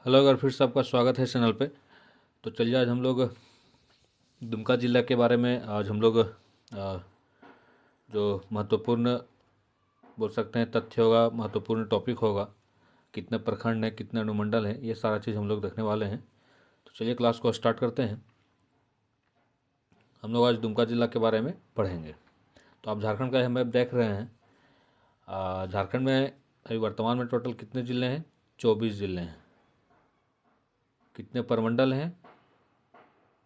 Hello, अगर फिर से आपका स्वागत है चैनल पे। तो चलिए आज हम लोग दुमका ज़िला के बारे में आज हम लोग जो महत्वपूर्ण बोल सकते हैं तथ्य होगा, महत्वपूर्ण टॉपिक होगा, कितने प्रखंड हैं, कितने अनुमंडल हैं, ये सारा चीज़ हम लोग देखने वाले हैं। तो चलिए क्लास को स्टार्ट करते हैं। हम लोग आज दुमका ज़िला के बारे में पढ़ेंगे। तो आप झारखंड का मैप देख रहे हैं। झारखंड में अभी वर्तमान में टोटल कितने ज़िले हैं? 24 ज़िले हैं। कितने प्रमंडल हैं?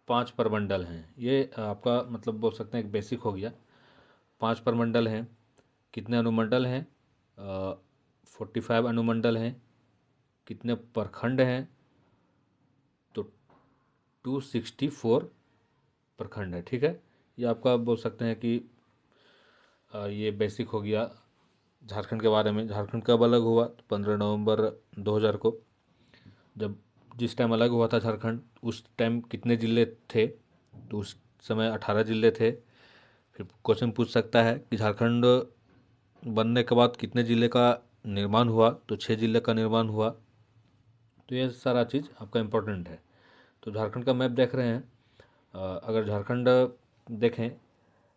5 प्रमंडल हैं। ये आपका मतलब बोल सकते हैं एक बेसिक हो गया। 5 प्रमंडल हैं। कितने अनुमंडल हैं? 45 अनुमंडल हैं। कितने प्रखंड हैं? तो 264 प्रखंड है। ठीक है, ये आपका बोल सकते हैं कि ये बेसिक हो गया झारखंड के बारे में। झारखंड कब अलग हुआ? तो 15 नवंबर 2000 को। जब जिस टाइम अलग हुआ था झारखंड, उस टाइम कितने ज़िले थे? तो उस समय 18 ज़िले थे। फिर क्वेश्चन पूछ सकता है कि झारखंड बनने के बाद कितने ज़िले का निर्माण हुआ? तो 6 ज़िले का निर्माण हुआ। तो ये सारा चीज़ आपका इम्पोर्टेंट है। तो झारखंड का मैप देख रहे हैं। अगर झारखंड देखें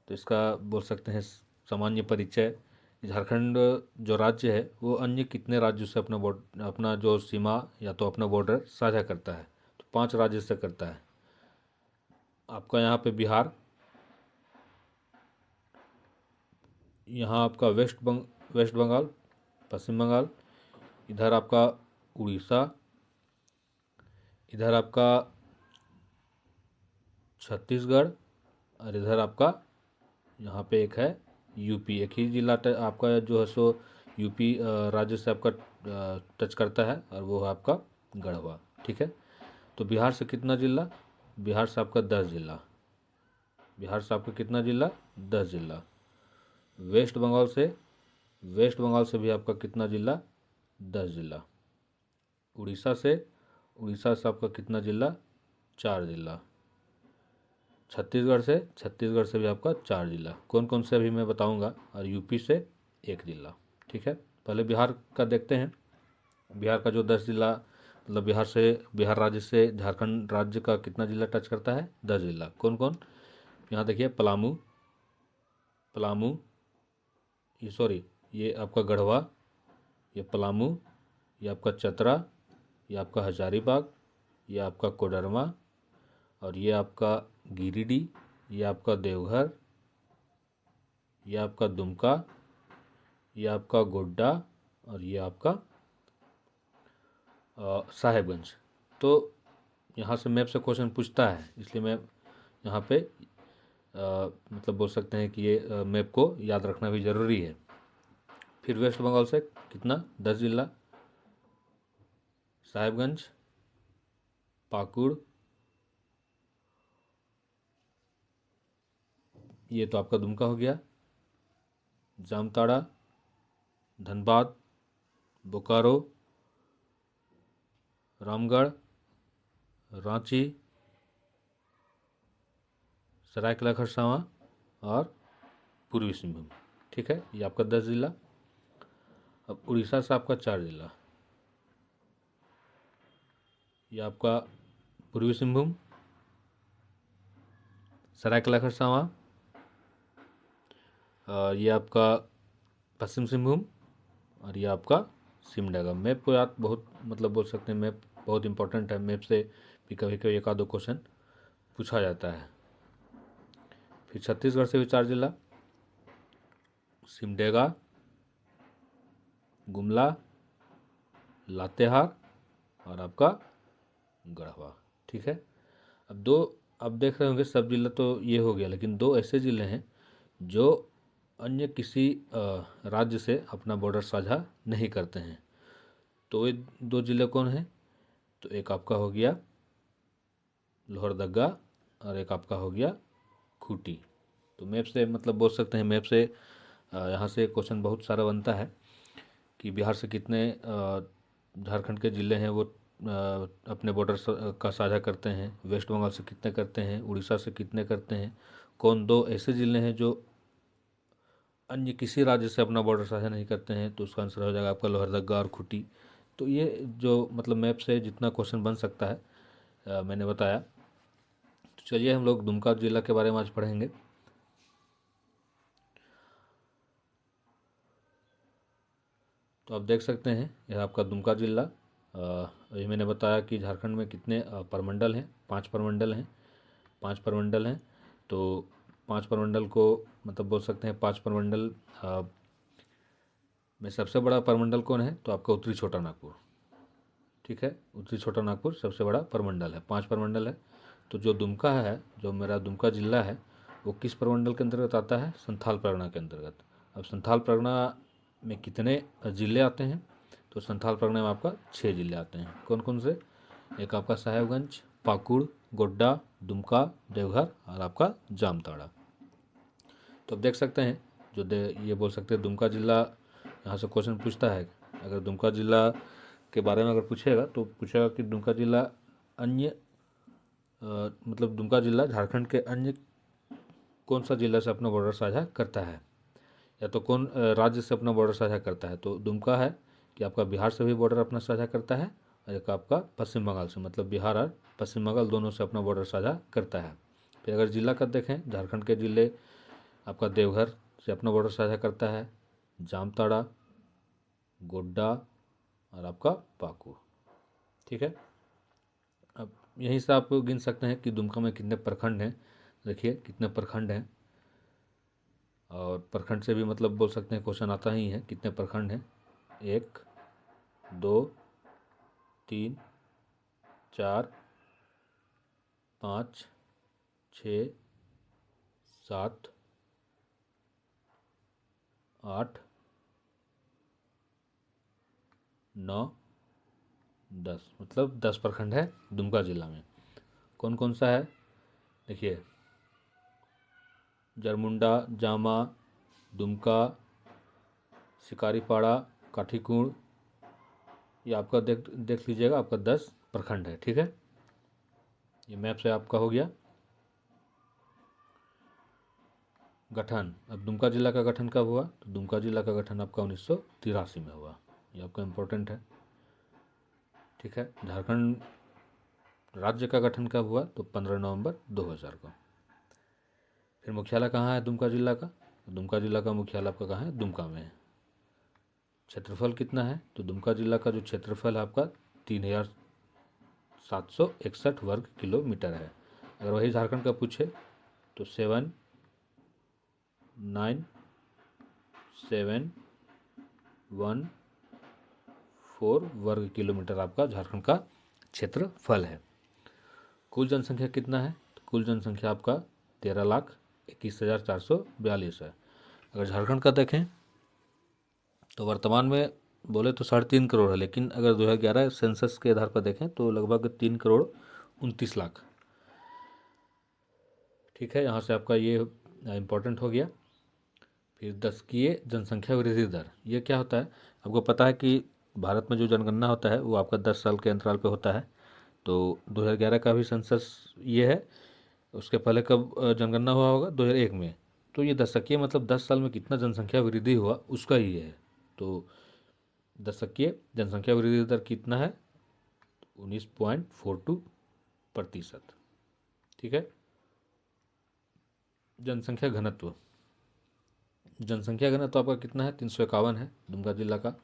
तो इसका बोल सकते हैं सामान्य परिचय। झारखंड जो राज्य है वो अन्य कितने राज्यों से अपना जो सीमा या तो अपना बॉर्डर साझा करता है? तो 5 राज्य से करता है। आपका यहाँ पे बिहार, यहाँ आपका वेस्ट बंगाल, पश्चिम बंगाल, इधर आपका उड़ीसा, इधर आपका छत्तीसगढ़, और इधर आपका यहाँ पे एक है यूपी। एक ही जिला आपका जो है सो यूपी राज्य से आपका टच करता है, और वो है आपका गढ़वा। ठीक है, तो बिहार से कितना जिला? बिहार से आपका 10 जिला। बिहार से आपका कितना जिला? 10 जिला। वेस्ट बंगाल से भी आपका कितना जिला? 10 जिला। उड़ीसा से आपका कितना जिला? 4 जिला। छत्तीसगढ़ से भी आपका 4 जिला। कौन कौन से अभी मैं बताऊंगा। और यूपी से 1 जिला। ठीक है, पहले बिहार का देखते हैं। बिहार का जो 10 जिला, मतलब बिहार राज्य से झारखंड राज्य का कितना जिला टच करता है? 10 जिला। कौन कौन? यहाँ देखिए, पलामू, ये सॉरी, ये आपका गढ़वा, ये पलामू, ये आपका चतरा, ये आपका हजारीबाग, ये आपका कोडरमा, और ये आपका गिरिडीह, ये आपका देवघर, ये आपका दुमका, ये आपका गोड्डा, और ये आपका साहेबगंज। तो यहाँ से मैप से क्वेश्चन पूछता है, इसलिए मैं यहाँ पे मतलब बोल सकते हैं कि ये मैप को याद रखना भी ज़रूरी है। फिर वेस्ट बंगाल से कितना? 10 जिला। साहेबगंज, पाकुड़, ये तो आपका दुमका हो गया। जामताड़ा, धनबाद, बोकारो, रामगढ़, रांची, सरायकेला खरसावां, और पूर्वी सिंहभूम। ठीक है, ये आपका 10 जिला। अब उड़ीसा से आपका 4 जिला। ये आपका पूर्वी सिंहभूम, सरायकेला खरसावां, ये आपका पश्चिम सिंहभूम, और ये आपका सिमडेगा। मैप को याद बहुत मतलब बोल सकते हैं मैप बहुत इंपॉर्टेंट है। मैप से भी कभी कभी एक आधो क्वेश्चन पूछा जाता है। फिर छत्तीसगढ़ से भी 4 जिला। सिमडेगा, गुमला, लातेहार, और आपका गढ़वा। ठीक है, अब देख रहे होंगे सब जिला तो ये हो गया, लेकिन 2 ऐसे ज़िले हैं जो अन्य किसी राज्य से अपना बॉर्डर साझा नहीं करते हैं। तो ये 2 ज़िले कौन हैं? तो एक आपका हो गया लोहरदगा, और एक आपका हो गया खूंटी। तो मैप से मतलब बोल सकते हैं मैप से यहाँ से क्वेश्चन बहुत सारा बनता है कि बिहार से कितने झारखंड के ज़िले हैं वो अपने बॉर्डर का साझा करते हैं। वेस्ट बंगाल से कितने करते हैं? उड़ीसा से कितने करते हैं? कौन 2 ऐसे ज़िले हैं जो अन्य किसी राज्य से अपना बॉर्डर साझा नहीं करते हैं? तो उसका आंसर हो जाएगा आपका लोहरदगा और खूंटी। तो ये जो मतलब मैप से जितना क्वेश्चन बन सकता है मैंने बताया। तो चलिए हम लोग दुमका जिला के बारे में आज पढ़ेंगे। तो आप देख सकते हैं यह आपका दुमका जिला। अभी मैंने बताया कि झारखंड में कितने प्रमंडल हैं, 5 प्रमंडल हैं। 5 प्रमंडल हैं, तो 5 प्रमंडल को मतलब बोल सकते हैं 5 प्रमंडल में सबसे बड़ा प्रमंडल कौन है, तो आपका उत्तरी छोटा नागपुर। ठीक है, उत्तरी छोटा नागपुर सबसे बड़ा प्रमंडल है। 5 प्रमंडल है। तो जो दुमका है, जो मेरा दुमका जिला है, वो किस प्रमंडल के अंतर्गत आता है, संथाल परगना के अंतर्गत। अब संथाल परगना में कितने जिले आते हैं, तो संथाल परगना में आपका 6 जिले आते हैं। कौन कौन से, एक आपका साहेबगंज, पाकुड़, गोड्डा, दुमका, देवघर और आपका जामताड़ा। तो आप देख सकते हैं ये बोल सकते हैं दुमका जिला, यहाँ से क्वेश्चन पूछता है। अगर दुमका जिला के बारे में अगर पूछेगा तो पूछेगा कि दुमका जिला अन्य मतलब दुमका जिला झारखंड के अन्य कौन सा जिला से अपना बॉर्डर साझा करता है, या तो कौन राज्य से अपना बॉर्डर साझा करता है। तो दुमका है कि आपका बिहार से भी बॉर्डर अपना साझा करता है, और एक आपका पश्चिम बंगाल से, मतलब बिहार और पश्चिम बंगाल दोनों से अपना बॉर्डर साझा करता है। फिर अगर जिला का देखें, झारखंड के जिले आपका देवघर से अपना बॉर्डर साझा करता है, जामताड़ा, गोड्डा और आपका पाकुड़। ठीक है, अब यहीं से आप गिन सकते हैं कि दुमका में कितने प्रखंड हैं। देखिए कितने प्रखंड हैं, और प्रखंड से भी मतलब बोल सकते हैं क्वेश्चन आता ही है, कितने प्रखंड हैं। 1 2 3 4 5 6 7 8 9 10, मतलब 10 प्रखंड है दुमका जिला में। कौन कौन सा है, देखिए जरमुंडा, जामा, दुमका, शिकारीपाड़ा, काठीकुंड, ये आपका देख लीजिएगा, आपका 10 प्रखंड है। ठीक है, ये मैप से आपका हो गया। गठन, अब दुमका जिला का गठन कब हुआ, तो दुमका जिला का गठन आपका 1983 में हुआ। ये आपका इम्पोर्टेंट है। ठीक है, झारखंड राज्य का गठन कब हुआ, तो 15 नवंबर 2000 को। फिर मुख्यालय कहाँ है दुमका जिला का, तो दुमका जिला का मुख्यालय आपका कहाँ है, दुमका में है। क्षेत्रफल कितना है, तो दुमका जिला का जो क्षेत्रफल है आपका 3761 वर्ग किलोमीटर है। अगर वही झारखंड का पूछे तो 7971 वर्ग किलोमीटर आपका झारखंड का क्षेत्रफल है। कुल जनसंख्या कितना है, तो कुल जनसंख्या आपका 13,21,442 है। अगर झारखंड का देखें तो वर्तमान में बोले तो 3.5 करोड़ है, लेकिन अगर 2011 सेंसस के आधार पर देखें तो लगभग 3,29,00,000। ठीक है, यहाँ से आपका ये इम्पोर्टेंट हो गया। फिर दशकीय जनसंख्या वृद्धि दर, ये क्या होता है, आपको पता है कि भारत में जो जनगणना होता है वो आपका 10 साल के अंतराल पे होता है। तो 2011 का भी सेंसस ये है। उसके पहले कब जनगणना हुआ होगा, 2001 में। तो ये दशकीय मतलब 10 साल में कितना जनसंख्या वृद्धि हुआ उसका ही है। तो दशकीय जनसंख्या वृद्धि दर कितना है, 19.42%। ठीक है, जनसंख्या घनत्व, जनसंख्या घनत्व आपका कितना है, 351 है दुमका जिला का।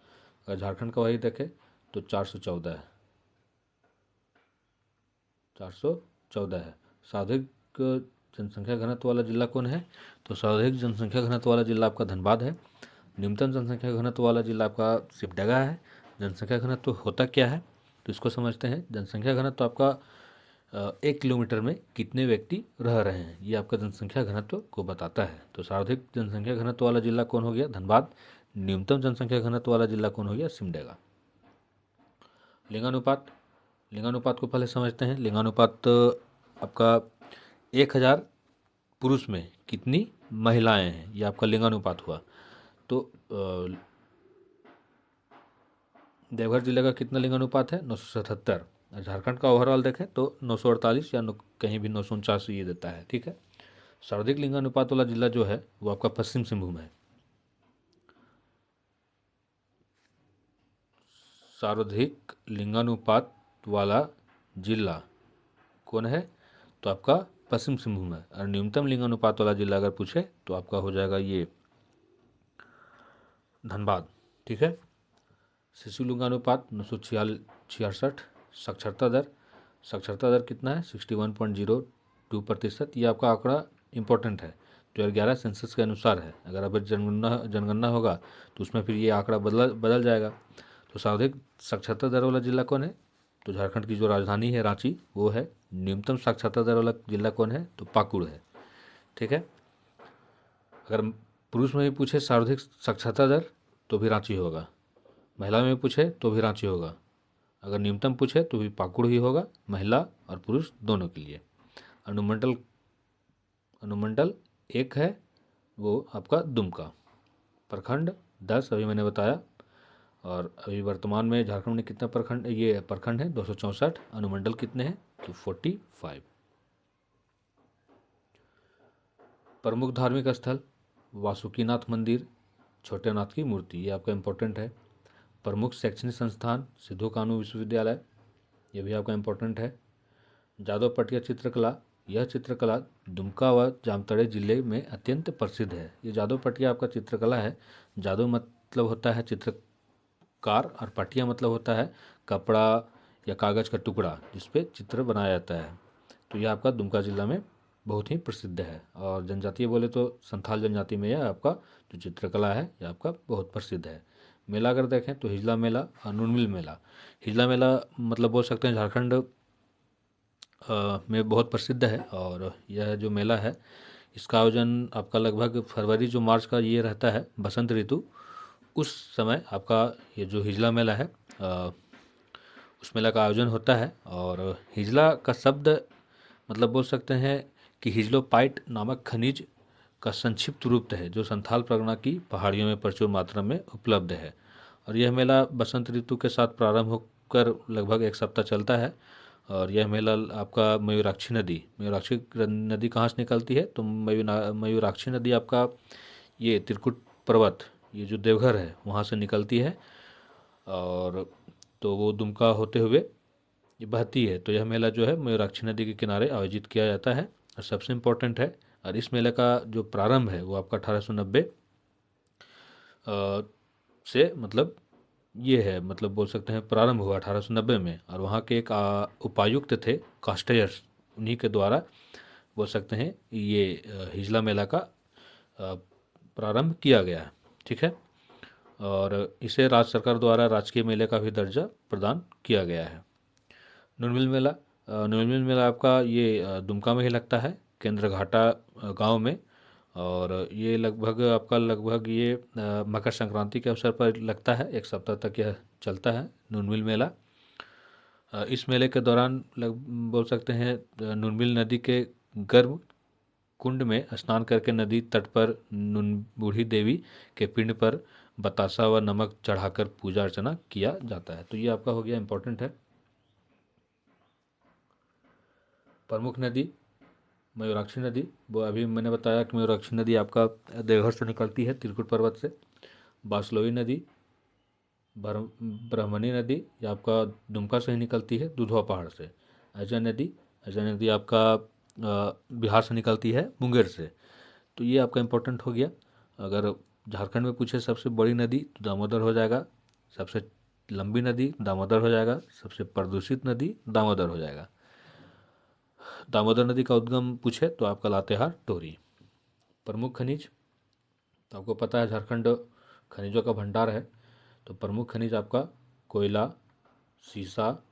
अगर झारखंड का वही देखें तो 414 है, 414 है। सर्वाधिक जनसंख्या घनत्व वाला जिला कौन है, तो सर्वाधिक जनसंख्या घनत्व वाला जिला आपका धनबाद है। न्यूनतम जनसंख्या घनत्व वाला जिला आपका सिमडेगा है। जनसंख्या घनत्व होता क्या है, तो इसको समझते हैं। जनसंख्या घनत्व आपका 1 किलोमीटर में कितने व्यक्ति रह रहे हैं, ये आपका जनसंख्या घनत्व को बताता है। तो सर्वाधिक जनसंख्या घनत्व वाला जिला कौन हो गया, धनबाद। न्यूनतम जनसंख्या घनत्व वाला जिला कौन हो गया, सिमडेगा। लिंगानुपात, लिंगानुपात को पहले समझते हैं। लिंगानुपात आपका 1000 पुरुष में कितनी महिलाएं हैं, ये आपका लिंगानुपात हुआ। तो देवघर जिले का कितना लिंगानुपात है, 977। झारखंड का ओवरऑल देखें तो 948 या कहीं भी 949 ये देता है। ठीक है, सर्वाधिक लिंगानुपात वाला जिला जो है वो आपका पश्चिम सिंहभूम है। सर्वाधिक लिंगानुपात वाला जिला कौन है? तो आपका पश्चिम सिंहभूम है। और न्यूनतम लिंगानुपात वाला जिला अगर पूछे तो आपका हो जाएगा ये धनबाद। ठीक है। शिशु लिंगानुपात 966। साक्षरता दर कितना है? 61.02%। ये आपका आंकड़ा इम्पोर्टेंट है, 2011 सेंसस के अनुसार है। अगर अब जनगणना होगा तो उसमें फिर ये आंकड़ा बदल जाएगा। तो सर्वाधिक साक्षरता दर वाला जिला कौन है? तो झारखंड की जो राजधानी है रांची वो है। न्यूनतम साक्षरता दर वाला जिला कौन है? तो पाकुड़ है। ठीक है। अगर पुरुष में भी पूछे सर्वाधिक साक्षरता दर तो भी रांची होगा, महिला में भी पूछे तो भी रांची होगा। अगर न्यूनतम पूछे तो भी पाकुड़ ही होगा, महिला और पुरुष दोनों के लिए। अनुमंडल 1 है वो आपका दुमका। प्रखंड 10 अभी मैंने बताया। और अभी वर्तमान में झारखंड में कितना प्रखंड है? 264। अनुमंडल कितने हैं? तो 45। प्रमुख धार्मिक स्थल वासुकीनाथ मंदिर, छोटे नाथ की मूर्ति, ये आपका इम्पोर्टेंट है। प्रमुख शैक्षणिक संस्थान सिद्धू कानू विश्वविद्यालय, ये भी आपका इम्पोर्टेंट है। जादव पटिया चित्रकला, यह चित्रकला दुमका व जामताड़ा जिले में अत्यंत प्रसिद्ध है। ये जादव पटिया आपका चित्रकला है। जादव मतलब होता है चित्रकार और पटिया मतलब होता है कपड़ा या कागज़ का टुकड़ा जिसपे चित्र बनाया जाता है। तो यह आपका दुमका जिला में बहुत ही प्रसिद्ध है। और जनजातीय बोले तो संथाल जनजाति में यह आपका जो चित्रकला है यह आपका बहुत प्रसिद्ध है। मेला अगर देखें तो हिजला मेला और नुनमिल मेला। हिजला मेला मतलब बोल सकते हैं झारखंड में बहुत प्रसिद्ध है। और यह जो मेला है इसका आयोजन आपका लगभग फरवरी जो मार्च का ये रहता है बसंत ऋतु, उस समय आपका ये जो हिजला मेला है उस मेला का आयोजन होता है। और हिजला का शब्द मतलब बोल सकते हैं कि हिजलोपाइट नामक खनिज का संक्षिप्त रूप है जो संथाल परगना की पहाड़ियों में प्रचुर मात्रा में उपलब्ध है। और यह मेला बसंत ऋतु के साथ प्रारंभ होकर लगभग 1 सप्ताह चलता है। और यह मेला आपका मयूराक्षी नदी कहाँ से निकलती है? तो मयूराक्षी नदी आपका ये त्रिकुट पर्वत, ये जो देवघर है वहाँ से निकलती है। और तो वो दुमका होते हुए ये बहती है। तो यह मेला जो है मयूराक्षी नदी के किनारे आयोजित किया जाता है और सबसे इम्पोर्टेंट है। और इस मेले का जो प्रारंभ है वो आपका 1890 से मतलब ये है, मतलब बोल सकते हैं प्रारंभ हुआ 1890 में। और वहाँ के एक उपायुक्त थे कास्टेयर्स, उन्हीं के द्वारा बोल सकते हैं ये हिजला मेला का प्रारंभ किया गया है। ठीक है। और इसे राज्य सरकार द्वारा राजकीय मेले का भी दर्जा प्रदान किया गया है। नुनमिल मेला आपका ये दुमका में ही लगता है, केंद्र घाटा गांव में। और ये लगभग ये मकर संक्रांति के अवसर पर लगता है। 1 सप्ताह तक यह चलता है नुनमिल मेला। इस मेले के दौरान बोल सकते हैं नुनमिल नदी के गर्भ कुंड में स्नान करके नदी तट पर नुन बूढ़ी देवी के पिंड पर बतासा व नमक चढ़ाकर पूजा अर्चना किया जाता है। तो ये आपका हो गया इम्पोर्टेंट है। प्रमुख नदी मयूराक्षी नदी, वो अभी मैंने बताया कि मयूराक्षी नदी आपका देवघर से निकलती है त्रिकुट पर्वत से। बासलोई नदी, ब्रह्मणी नदी ये आपका दुमका से ही निकलती है दुधवा पहाड़ से। अजय नदी आपका बिहार से निकलती है मुंगेर से। तो ये आपका इम्पोर्टेंट हो गया। अगर झारखंड में पूछे सबसे बड़ी नदी तो दामोदर हो जाएगा, सबसे लंबी नदी दामोदर हो जाएगा, सबसे प्रदूषित नदी दामोदर हो जाएगा। दामोदर नदी का उद्गम पूछे तो आपका लातेहार टोरी। प्रमुख खनिज, तो आपको पता है झारखंड खनिजों का भंडार है। तो प्रमुख खनिज आपका कोयला, सीसा,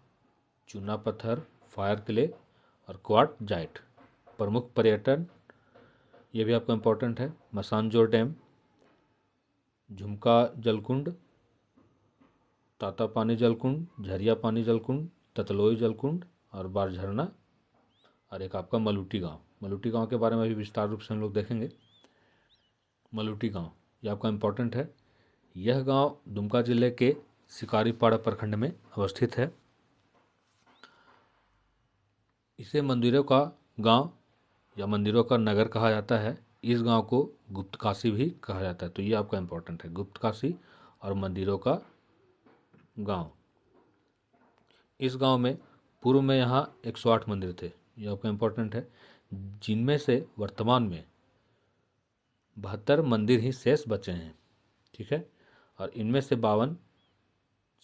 चूना पत्थर, फायर क्ले और क्वार्टजाइट। प्रमुख पर्यटन, ये भी आपका इम्पोर्टेंट है, मसानजोर डैम, झुमका जलकुंड, तातापानी जलकुंड, झरिया पानी जलकुंड, ततलोई जलकुंड और बार झरना। और एक आपका मलूटी गांव के बारे में भी विस्तार रूप से हम लोग देखेंगे। मलूटी गांव ये आपका इम्पोर्टेंट है। यह गांव दुमका जिले के शिकारीपाड़ा प्रखंड में अवस्थित है। इसे मंदिरों का गांव या मंदिरों का नगर कहा जाता है। इस गांव को गुप्त काशी भी कहा जाता है। तो ये आपका इम्पोर्टेंट है, गुप्त काशी और मंदिरों का गांव। इस गांव में पूर्व में यहाँ 108 मंदिर थे, ये आपका इम्पोर्टेंट है, जिनमें से वर्तमान में 72 मंदिर ही शेष बचे हैं। ठीक है, और इनमें से 52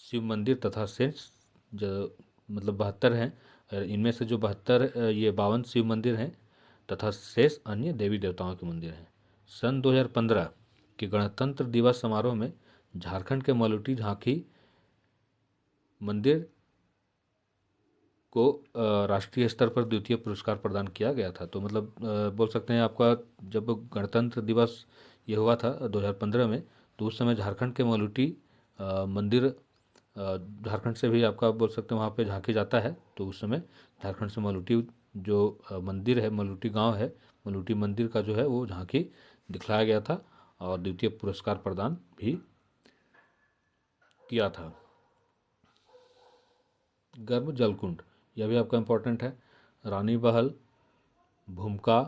शिव मंदिर तथा शेष जो मतलब 72 हैं, और इनमें से जो 72 ये 52 शिव मंदिर हैं तथा शेष अन्य देवी देवताओं के मंदिर हैं। सन 2015 के गणतंत्र दिवस समारोह में झारखंड के मलुटी झांकी मंदिर को राष्ट्रीय स्तर पर द्वितीय पुरस्कार प्रदान किया गया था। तो मतलब बोल सकते हैं आपका जब गणतंत्र दिवस ये हुआ था 2015 में, तो उस समय झारखंड के मलुटी मंदिर, झारखंड से भी आपका बोल सकते हैं वहाँ पे झांकी जाता है, तो उस समय झारखंड से मलुटी जो मंदिर है, मलुटी गांव है, मलुटी मंदिर का जो है वो झांकी दिखलाया गया था और द्वितीय पुरस्कार प्रदान भी किया था। गर्म जलकुंड, यह भी आपका इम्पोर्टेंट है। रानी बहल, भूमका,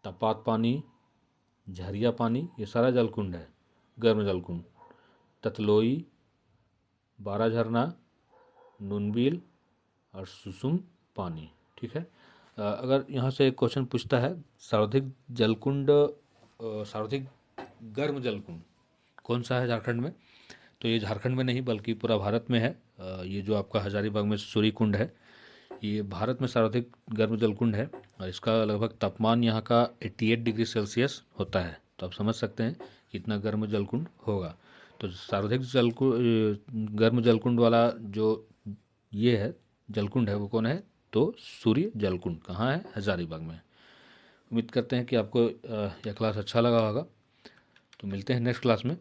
तपात पानी, झरिया पानी, ये सारा जलकुंड है, गर्म जलकुंड। ततलोई, बारह झरना, नूनबील और सुसुम पानी। ठीक है, अगर यहाँ से एक क्वेश्चन पूछता है सर्वाधिक जलकुंड, सर्वाधिक गर्म जलकुंड कौन सा है झारखंड में, तो ये झारखंड में नहीं बल्कि पूरा भारत में है। ये जो आपका हजारीबाग में सूर्य कुंड है, ये भारत में सर्वाधिक गर्म जलकुंड है और इसका लगभग तापमान यहाँ का 88 डिग्री सेल्सियस होता है। तो आप समझ सकते हैं कितना गर्म जलकुंड होगा। तो सर्वाधिक गर्म जलकुंड वाला जो ये है जलकुंड है वो कौन है, तो सूर्य जलकुंड कहाँ है, हजारीबाग में। उम्मीद करते हैं कि आपको यह क्लास अच्छा लगा होगा। तो मिलते हैं नेक्स्ट क्लास में।